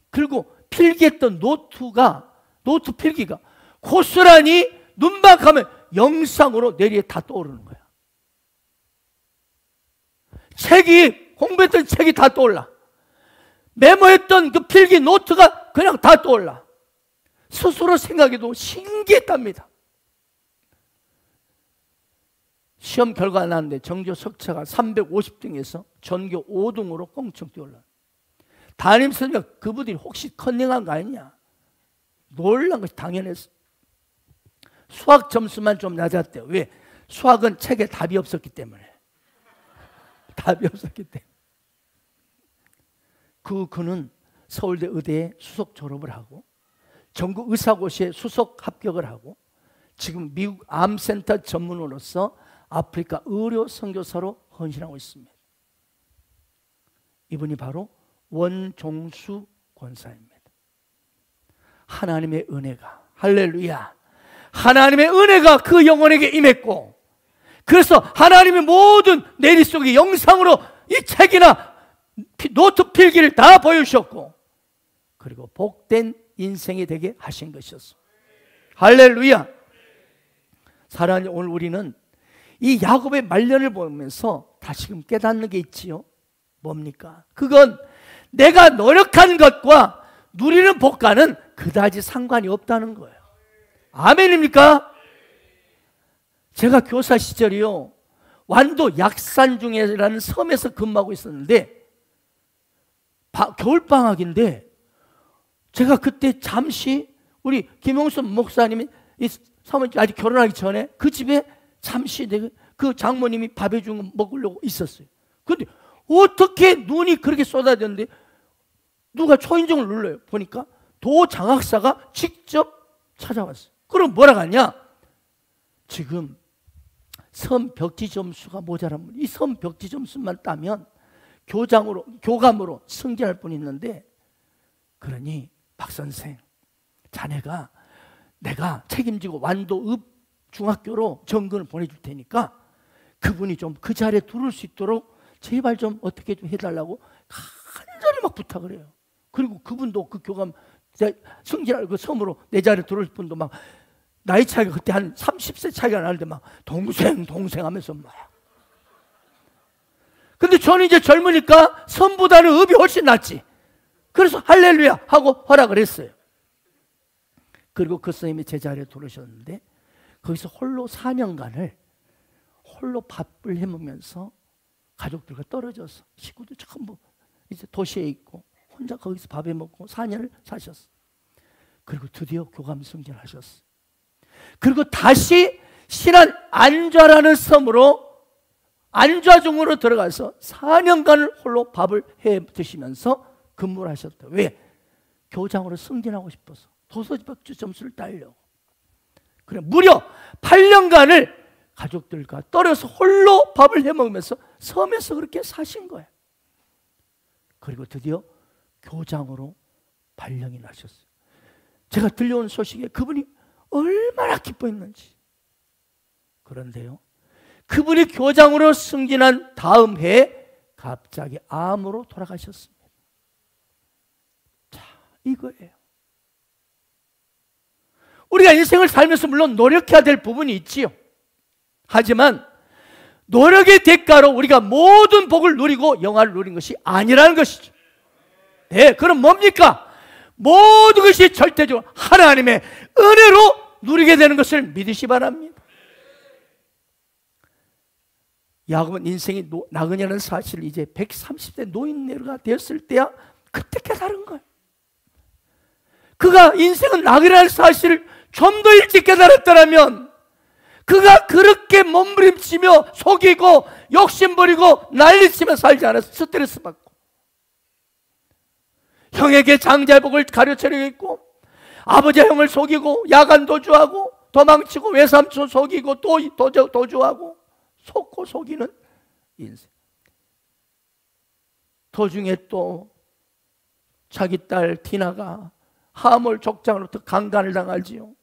그리고 필기했던 노트 필기가 고스란히 눈만 감으면 영상으로 내리에 다 떠오르는 거야. 공부했던 책이 다 떠올라. 메모했던 그 필기 노트가 그냥 다 떠올라. 스스로 생각해도 신기했답니다. 시험 결과가 나왔는데 정교 석차가 350등에서 전교 5등으로 꽁충 뛰어올라. 담임선생님이 그분들이 혹시 컨닝한 거 아니냐? 놀란 것이 당연했어. 수학 점수만 좀 낮았대요. 왜? 수학은 책에 답이 없었기 때문에. 답이 없었기 때문에. 그는 서울대 의대에 수석 졸업을 하고 전국 의사고시에 수석 합격을 하고 지금 미국 암센터 전문으로서 아프리카 의료 선교사로 헌신하고 있습니다. 이분이 바로 원종수 권사입니다. 하나님의 은혜가, 할렐루야, 하나님의 은혜가 그 영혼에게 임했고, 그래서 하나님의 모든 내리 속의 영상으로 이 책이나 노트 필기를 다 보여주셨고, 그리고 복된 인생이 되게 하신 것이었습니다. 할렐루야. 사랑하는 오늘 우리는 이 야곱의 말년을 보면서 다시금 깨닫는 게 있지요. 뭡니까? 그건 내가 노력한 것과 누리는 복과는 그다지 상관이 없다는 거예요. 아멘입니까? 제가 교사 시절이요, 완도 약산중이라는 섬에서 근무하고 있었는데 겨울방학인데 제가 그때 잠시 우리 김용순 목사님이 이 사모님 아직 결혼하기 전에 그 집에 잠시 그 장모님이 밥 해준 거 먹으려고 있었어요. 그런데 어떻게 눈이 그렇게 쏟아졌는데 누가 초인종을 눌러요. 보니까 도장학사가 직접 찾아왔어요. 그럼 뭐라고 하냐? 지금 섬 벽지 점수가 모자란 분, 이 섬 벽지 점수만 따면 교감으로 승진할 분이 있는데, 그러니 박 선생, 자네가 내가 책임지고 완도 읍 중학교로 정근을 보내줄 테니까 그분이 좀 그 자리에 들어올 수 있도록 제발 좀 어떻게 좀 해달라고 간절히 막 부탁을 해요. 그리고 그분도 그 교감 승진할 그 섬으로 내 자리에 들어올 분도 막 나이 차이가 그때 한 30세 차이가 나는데 막 동생 하면서 막. 근데 저는 이제 젊으니까 섬보다는 읍이 훨씬 낫지. 그래서 할렐루야 하고 허락을 했어요. 그리고 그 선생님이 제 자리에 들어오셨는데 거기서 홀로 4년간을 홀로 밥을 해먹으면서 가족들과 떨어져서 식구도 전부 이제 도시에 있고 혼자 거기서 밥해 먹고 4년을 사셨어. 그리고 드디어 교감 승진하셨어. 그리고 다시 신안 안좌라는 섬으로 안좌중으로 들어가서 4년간을 홀로 밥을 해 드시면서 근무를 하셨다. 왜? 교장으로 승진하고 싶어서 도서벽지 점수를 따려고. 그래 무려 8년간을 가족들과 떨어져서 홀로 밥을 해 먹으면서 섬에서 그렇게 사신 거예요. 그리고 드디어 교장으로 발령이 나셨어요. 제가 들려온 소식에 그분이 얼마나 기뻐했는지. 그런데요, 그분이 교장으로 승진한 다음 해에 갑자기 암으로 돌아가셨습니다. 자, 이거예요. 우리가 인생을 살면서 물론 노력해야 될 부분이 있지요. 하지만 노력의 대가로 우리가 모든 복을 누리고 영화를 누린 것이 아니라는 것이죠. 네, 그럼 뭡니까? 모든 것이 절대적으로 하나님의 은혜로 누리게 되는 것을 믿으시 바랍니다. 야곱은 인생이 나그네라는 사실을 이제 130세 노인네가 되었을 때야 그때 깨달은 거예요. 그가 인생은 나그네라는 사실을 좀 더 일찍 깨달았더라면 그가 그렇게 몸부림치며 속이고 욕심부리고 난리치며 살지 않았어. 스트레스 받고 형에게 장자복을 가르치려고 했고 아버지 형을 속이고 야간 도주하고 도망치고 외삼촌 속이고 또 도주하고 속고 속이는 인생. 도중에 또 자기 딸 디나가 하몰 족장으로부터 강간을 당하지요.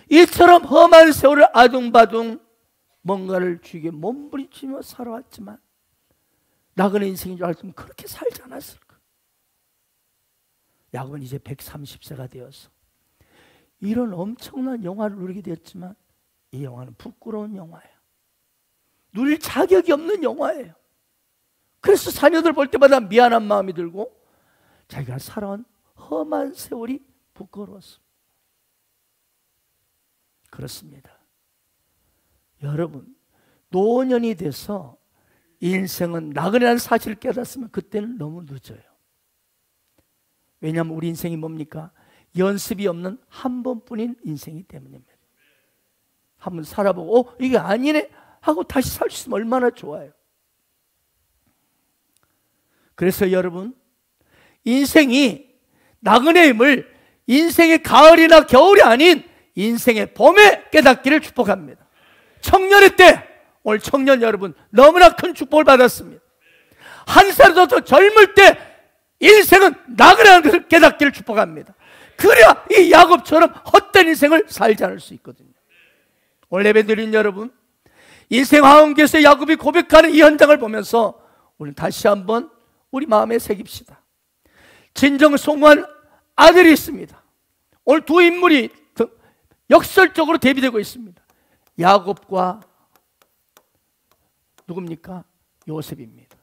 이처럼 험한 세월을 아둥바둥 뭔가를 쥐게 몸부림치며 살아왔지만 나그네 인생인 줄 알았으면 그렇게 살지 않았을까. 야곱은 이제 130세가 되어서 이런 엄청난 영화를 누리게 되었지만 이 영화는 부끄러운 영화예요. 누릴 자격이 없는 영화예요. 그래서 자녀들 볼 때마다 미안한 마음이 들고 자기가 살아온 험한 세월이 부끄러웠습니다. 그렇습니다. 여러분, 노년이 돼서 인생은 나그네라는 사실을 깨닫으면 그때는 너무 늦어요. 왜냐하면 우리 인생이 뭡니까? 연습이 없는 한 번뿐인 인생이기 때문입니다. 한번 살아보고 이게 아니네 하고 다시 살 수 있으면 얼마나 좋아요. 그래서 여러분, 인생이 나그네임을 인생의 가을이나 겨울이 아닌 인생의 봄에 깨닫기를 축복합니다. 청년의 때, 오늘 청년 여러분 너무나 큰 축복을 받았습니다. 한 살도 더 젊을 때 인생은 나그네라는 것을 깨닫기를 축복합니다. 그래야 이 야곱처럼 헛된 인생을 살지 않을 수 있거든요. 오늘 예배드린 여러분, 인생 하원기에서 야곱이 고백하는 이 현장을 보면서 우리 다시 한번 우리 마음에 새깁시다. 진정 송구한 아들이 있습니다. 오늘 두 인물이 역설적으로 대비되고 있습니다. 야곱과 누굽니까? 요셉입니다.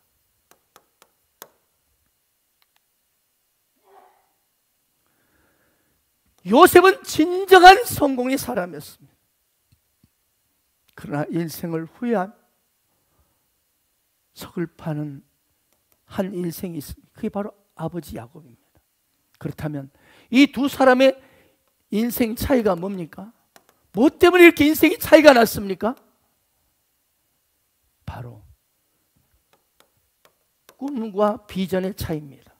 요셉은 진정한 성공의 사람이었습니다. 그러나 인생을 후회한 서글파는 한 인생이 있습니다. 그게 바로 아버지 야곱입니다. 그렇다면 이 두 사람의 인생 차이가 뭡니까? 뭐 때문에 이렇게 인생이 차이가 났습니까? 바로 꿈과 비전의 차이입니다.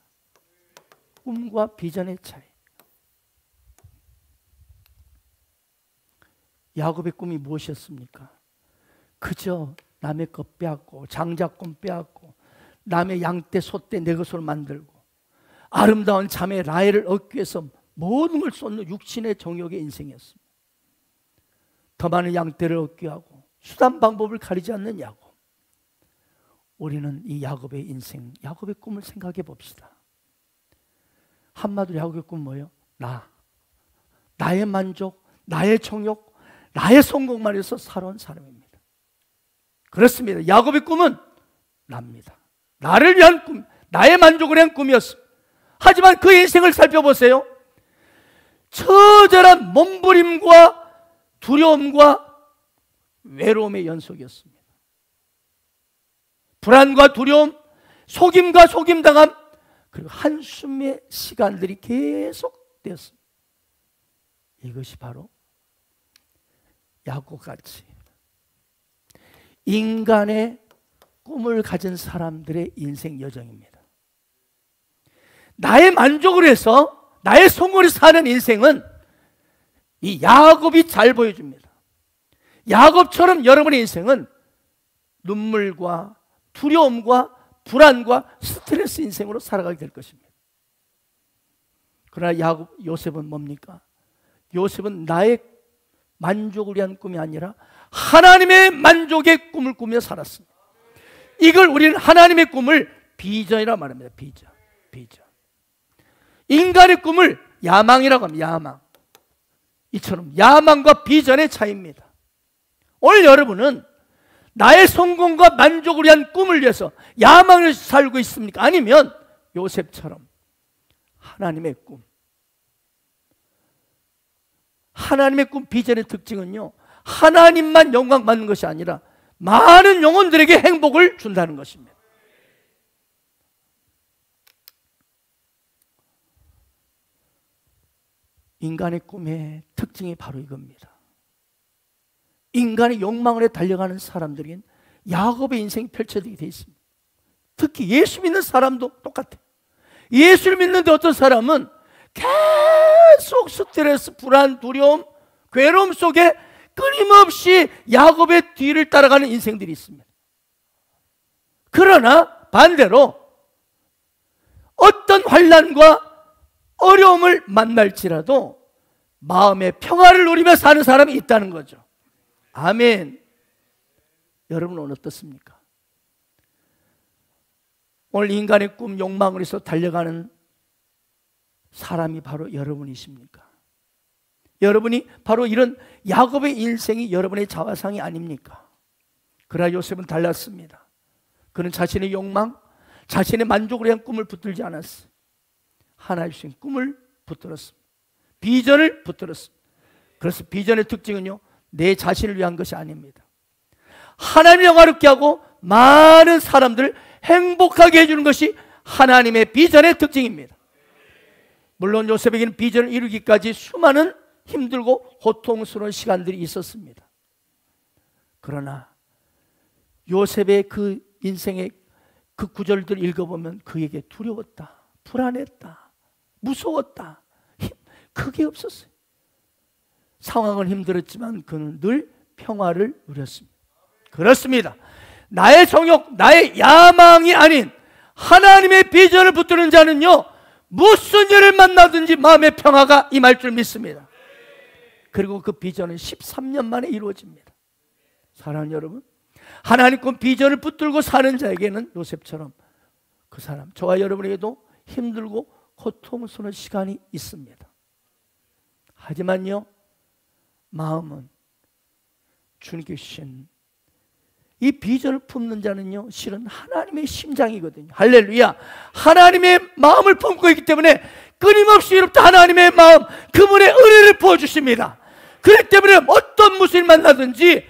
꿈과 비전의 차이. 야곱의 꿈이 무엇이었습니까? 그저 남의 것 빼앗고 장자권 빼앗고 남의 양떼 소떼 내 것으로 만들고 아름다운 자매 라헬을 얻기 위해서 모든 걸 쏟는 육신의 정욕의 인생이었습니다. 더 많은 양떼를 얻기 하고 수단 방법을 가리지 않는 야곱. 우리는 이 야곱의 인생, 야곱의 꿈을 생각해 봅시다. 한마디로 야곱의 꿈은 뭐예요? 나의 만족, 나의 정욕, 나의 성공만 위해서 살아온 사람입니다. 그렇습니다. 야곱의 꿈은 납니다. 나를 위한 꿈, 나의 만족을 위한 꿈이었습니다. 하지만 그 인생을 살펴보세요. 처절한 몸부림과 두려움과 외로움의 연속이었습니다. 불안과 두려움, 속임과 속임당함, 그리고 한숨의 시간들이 계속되었습니다. 이것이 바로 야곱같이 인간의 꿈을 가진 사람들의 인생 여정입니다. 나의 만족을 해서 나의 성공을 사는 인생은 이 야곱이 잘 보여줍니다. 야곱처럼 여러분의 인생은 눈물과 두려움과 불안과 스트레스 인생으로 살아가게 될 것입니다. 그러나 요셉은 뭡니까? 요셉은 나의 만족을 위한 꿈이 아니라 하나님의 만족의 꿈을 꾸며 살았습니다. 이걸 우리는 하나님의 꿈을 비전이라고 말합니다. 비전. 인간의 꿈을 야망이라고 합니다. 야망. 이처럼 야망과 비전의 차이입니다. 오늘 여러분은 나의 성공과 만족을 위한 꿈을 위해서 야망을 살고 있습니까? 아니면 요셉처럼 하나님의 꿈. 하나님의 꿈 비전의 특징은요, 하나님만 영광 받는 것이 아니라 많은 영혼들에게 행복을 준다는 것입니다. 인간의 꿈의 특징이 바로 이겁니다. 인간의 욕망을 달려가는 사람들에겐 야곱의 인생이 펼쳐지게 되어 있습니다. 특히 예수 믿는 사람도 똑같아요. 예수를 믿는데 어떤 사람은 계속 스트레스, 불안, 두려움, 괴로움 속에 끊임없이 야곱의 뒤를 따라가는 인생들이 있습니다. 그러나 반대로 어떤 환난과 어려움을 만날지라도 마음의 평화를 누리며 사는 사람이 있다는 거죠. 아멘. 여러분은 어떻습니까? 오늘 인간의 꿈, 욕망을 위해서 달려가는 사람이 바로 여러분이십니까? 여러분이 바로 이런 야곱의 인생이 여러분의 자화상이 아닙니까? 그러나 요셉은 달랐습니다. 그는 자신의 욕망, 자신의 만족을 위한 꿈을 붙들지 않았어요. 하나님 주신 꿈을 붙들었습니다. 비전을 붙들었습니다. 그래서 비전의 특징은요, 내 자신을 위한 것이 아닙니다. 하나님을 영화롭게 하고 많은 사람들을 행복하게 해주는 것이 하나님의 비전의 특징입니다. 물론 요셉에게는 비전을 이루기까지 수많은 힘들고 고통스러운 시간들이 있었습니다. 그러나 요셉의 그 인생의 그 구절들을 읽어보면 그에게 두려웠다, 불안했다, 무서웠다, 그게 없었어요. 상황은 힘들었지만 그는 늘 평화를 누렸습니다. 그렇습니다. 나의 정욕, 나의 야망이 아닌 하나님의 비전을 붙드는 자는요, 무슨 일을 만나든지 마음의 평화가 임할 줄 믿습니다. 그리고 그 비전은 13년 만에 이루어집니다. 사랑하는 여러분, 하나님 꿈 비전을 붙들고 사는 자에게는 요셉처럼 그 사람, 저와 여러분에게도 힘들고 고통스러운 시간이 있습니다. 하지만요, 마음은 주님께 주신 이 비전을 품는 자는요, 실은 하나님의 심장이거든요. 할렐루야. 하나님의 마음을 품고 있기 때문에 끊임없이 이롭다 하나님의 마음, 그분의 은혜를 부어주십니다. 그렇기 때문에 어떤 무슨 일 만나든지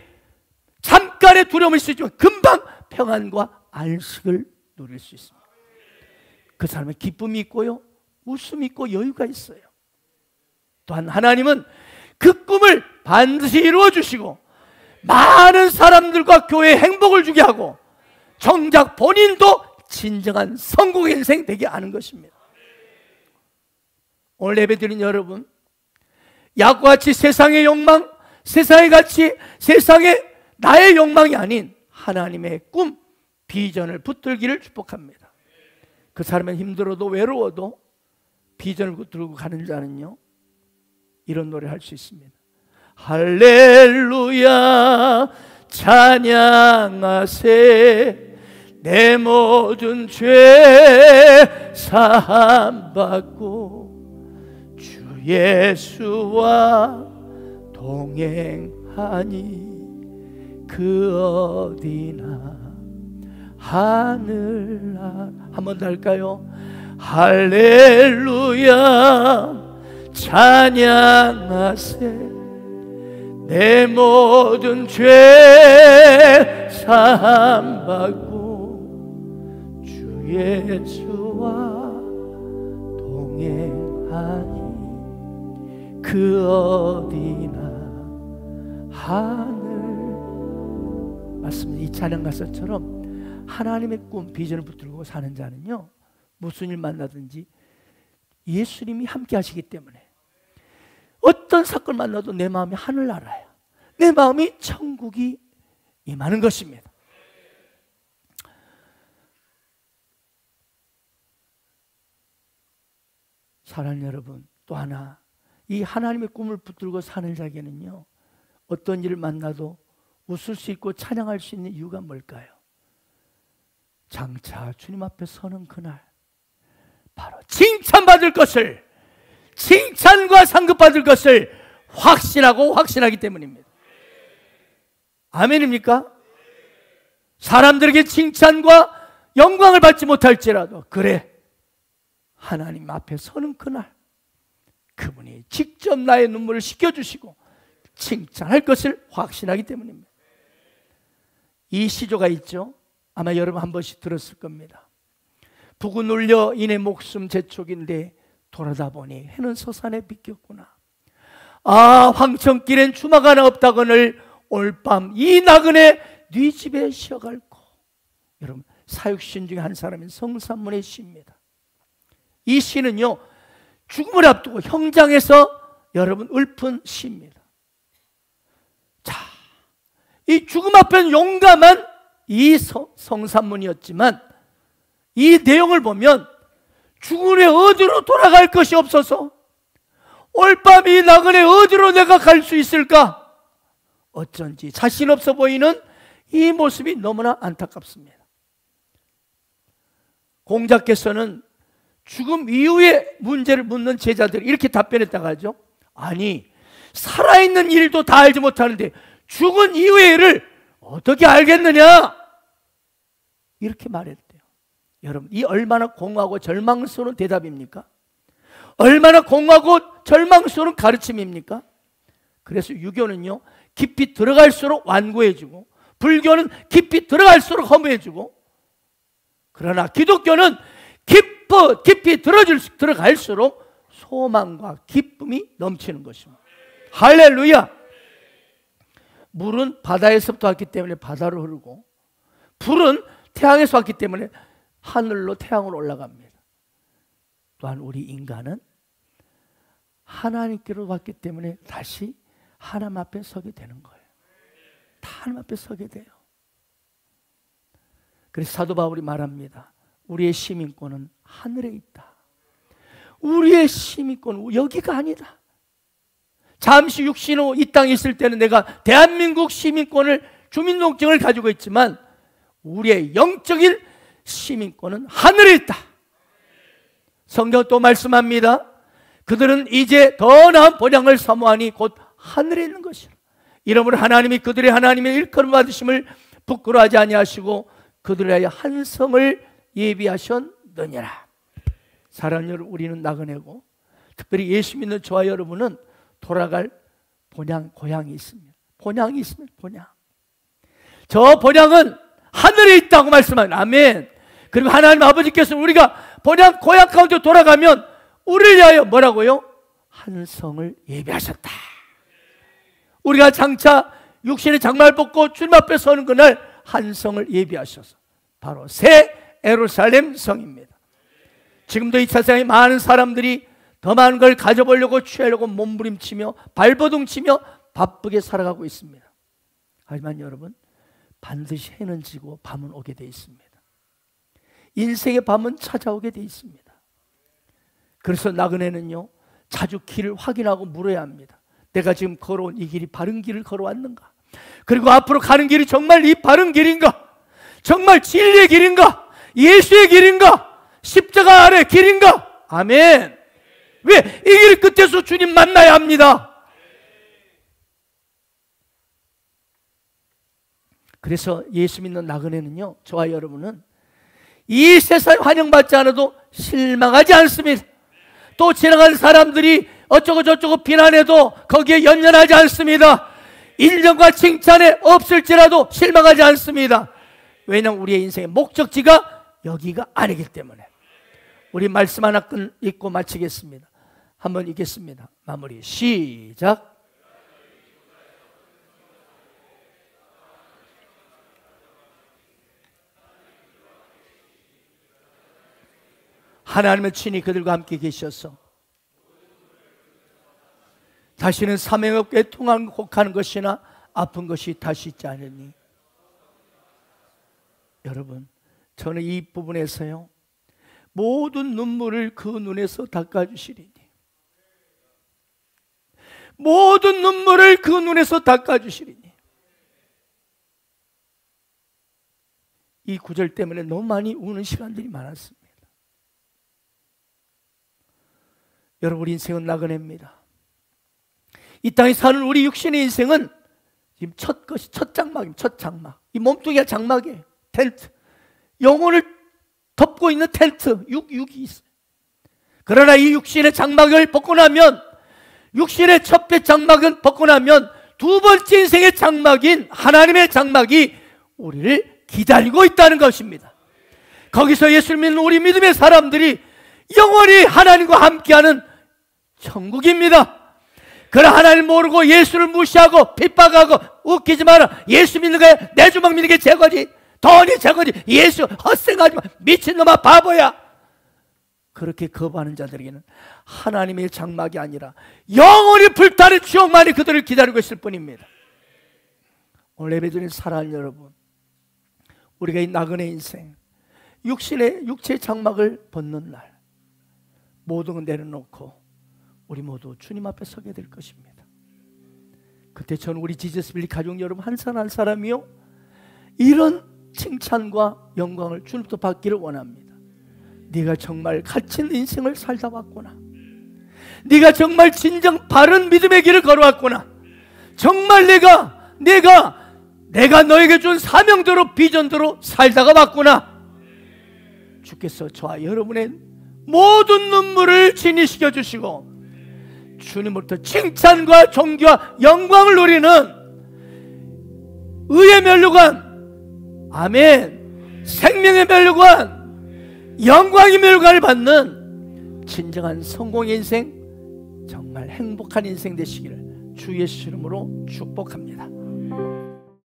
잠깐의 두려움이 있지만 금방 평안과 안식을 누릴 수 있습니다. 그 사람의 기쁨이 있고요, 웃음이 있고 여유가 있어요. 또한 하나님은 그 꿈을 반드시 이루어 주시고 많은 사람들과 교회에 행복을 주게 하고 정작 본인도 진정한 성공의 인생 되게 하는 것입니다. 오늘 예배드린 여러분, 야구같이 세상의 욕망, 세상의 가치, 세상의 나의 욕망이 아닌 하나님의 꿈, 비전을 붙들기를 축복합니다. 그 사람은 힘들어도 외로워도 비전을 붙들고 가는 자는요, 이런 노래 할 수 있습니다. 할렐루야 찬양하세, 내 모든 죄 사함받고 주 예수와 동행하니 그 어디나 하늘 아래. 한 번 더 할까요? 할렐루야 찬양하세, 내 모든 죄 사함받고 주 예수와 동행하니 그 어디나 하늘. 맞습니다. 이 찬양 가사처럼 하나님의 꿈, 비전을 붙들고 사는 자는요, 무슨 일 만나든지 예수님이 함께 하시기 때문에 어떤 사건을 만나도 내 마음이 하늘나라야, 내 마음이 천국이 임하는 것입니다. 사랑하는 여러분, 또 하나, 이 하나님의 꿈을 붙들고 사는 자에게는요, 어떤 일을 만나도 웃을 수 있고 찬양할 수 있는 이유가 뭘까요? 장차 주님 앞에 서는 그날 바로 칭찬받을 것을, 칭찬과 상급받을 것을 확신하고 확신하기 때문입니다. 아멘입니까? 사람들에게 칭찬과 영광을 받지 못할지라도, 그래, 하나님 앞에 서는 그날 그분이 직접 나의 눈물을 씻겨주시고 칭찬할 것을 확신하기 때문입니다. 이 시조가 있죠. 아마 여러분 한 번씩 들었을 겁니다. 북은 울려 이내 목숨 재촉인데 돌아다 보니 해는 서산에 비켰구나. 아, 황천길엔 주막 하나 없다거늘 올밤 이 나그네 네 집에 쉬어갈고. 여러분, 사육신 중에 한 사람인 성삼문의 시입니다. 이 시는요, 죽음을 앞두고 형장에서 여러분 읊은 시입니다. 자, 이 죽음 앞에는 용감한 이 성삼문이었지만 이 내용을 보면 죽음의 어디로 돌아갈 것이 없어서 올밤 이 나그네 어디로 내가 갈 수 있을까? 어쩐지 자신 없어 보이는 이 모습이 너무나 안타깝습니다. 공자께서는 죽음 이후의 문제를 묻는 제자들이 이렇게 답변했다고 하죠. 아니, 살아있는 일도 다 알지 못하는데 죽은 이후의 일을 어떻게 알겠느냐? 이렇게 말했대요. 여러분, 이 얼마나 공허하고 절망스러운 대답입니까? 얼마나 공허하고 절망스러운 가르침입니까? 그래서 유교는요, 깊이 들어갈수록 완고해지고, 불교는 깊이 들어갈수록 허무해지고, 그러나 기독교는 깊이 들어갈수록 소망과 기쁨이 넘치는 것입니다. 할렐루야! 물은 바다에서부터 왔기 때문에 바다로 흐르고, 불은 태양에서 왔기 때문에 하늘로 태양으로 올라갑니다. 또한 우리 인간은 하나님께로 왔기 때문에 다시 하나님 앞에 서게 되는 거예요. 다 하나님 앞에 서게 돼요. 그래서 사도 바울이 말합니다. 우리의 시민권은 하늘에 있다. 우리의 시민권은 여기가 아니다. 잠시 육신 후 이 땅에 있을 때는 내가 대한민국 시민권을, 주민등록증을 가지고 있지만 우리의 영적인 시민권은 하늘에 있다. 성경 또 말씀합니다. 그들은 이제 더 나은 본향을 사모하니 곧 하늘에 있는 것이라. 이러므로 하나님이 그들의 하나님의 일컬음 받으심을 부끄러워하지 아니하시고 그들을 위하여 한 성을 예비하셨느니라. 사랑하는 여러분, 우리는 나그네고 특별히 예수 믿는 저와 여러분은 돌아갈 본향, 고향이 있습니다. 본향이 있습니다. 본향. 저 본향은 하늘에 있다고 말씀하는 아멘. 그리고 하나님 아버지께서 우리가 본향 고향 가운데 돌아가면 우리를 위하여 뭐라고요? 한 성을 예비하셨다. 우리가 장차 육신의 장말 벗고 주님 앞에 서는 그날 한 성을 예비하셔서 바로 새 예루살렘 성입니다. 지금도 이 세상에 많은 사람들이 더 많은 걸 가져보려고 취하려고 몸부림치며 발버둥치며 바쁘게 살아가고 있습니다. 하지만 여러분, 반드시 해는 지고 밤은 오게 되어 있습니다. 인생의 밤은 찾아오게 되어 있습니다. 그래서 나그네는요, 자주 길을 확인하고 물어야 합니다. 내가 지금 걸어온 이 길이 바른 길을 걸어왔는가? 그리고 앞으로 가는 길이 정말 이 바른 길인가? 정말 진리의 길인가? 예수의 길인가? 십자가 아래 길인가? 아멘. 왜? 이 길 끝에서 주님 만나야 합니다. 그래서 예수 믿는 나그네는요, 저와 여러분은 이 세상에 환영받지 않아도 실망하지 않습니다. 또 지나가는 사람들이 어쩌고 저쩌고 비난해도 거기에 연연하지 않습니다. 인정과 칭찬에 없을지라도 실망하지 않습니다. 왜냐하면 우리의 인생의 목적지가 여기가 아니기 때문에. 우리 말씀 하나 읽고 마치겠습니다. 한번 읽겠습니다. 마무리 시작. 하나님의 친히 그들과 함께 계셔서 다시는 사명 없게 통곡하는 것이나 아픈 것이 다시 있지 않으니. 여러분, 저는 이 부분에서요, 모든 눈물을 그 눈에서 닦아주시리니, 모든 눈물을 그 눈에서 닦아주시리니. 이 구절 때문에 너무 많이 우는 시간들이 많았습니다. 여러분, 우리 인생은 나그네입니다. 이 땅에 사는 우리 육신의 인생은 지금 첫 장막입니다. 첫 장막. 이 몸뚱이가 장막이에요. 텐트. 영혼을 덮고 있는 텐트. 육이 있어요. 그러나 이 육신의 장막을 벗고 나면, 육신의 첫째 장막은 벗고 나면 두 번째 인생의 장막인 하나님의 장막이 우리를 기다리고 있다는 것입니다. 거기서 예수를 믿는 우리 믿음의 사람들이 영원히 하나님과 함께하는 천국입니다. 그러나 하나님 모르고 예수를 무시하고 핍박하고 웃기지 마라, 예수 믿는 거야, 내 주먹 믿는 게 최고지, 돈이 최고지, 예수 헛생하지 마, 미친놈아 바보야, 그렇게 거부하는 자들에게는 하나님의 장막이 아니라 영원히 불타는 지옥만이 그들을 기다리고 있을 뿐입니다. 오늘 예배드리는 사랑하는 여러분, 우리가 이 나그네 인생, 육체의 장막을 벗는 날, 모든 걸 내려놓고 우리 모두 주님 앞에 서게 될 것입니다. 그때 저는 우리 지저스빌리 가족 여러분 한 사람 한 사람이요, 이런 칭찬과 영광을 주님부터 받기를 원합니다. 네가 정말 가치 있는 인생을 살다 왔구나. 네가 정말 진정 바른 믿음의 길을 걸어왔구나. 정말 내가 너에게 준 사명대로 비전대로 살다가 왔구나. 주께서 저와 여러분의 모든 눈물을 진히시켜 주시고 주님으로부터 칭찬과 존귀와 영광을 누리는 의의 면류관, 아멘, 생명의 면류관, 영광의 면류관을 받는 진정한 성공의 인생, 정말 행복한 인생 되시기를 주 예수 이름으로 축복합니다.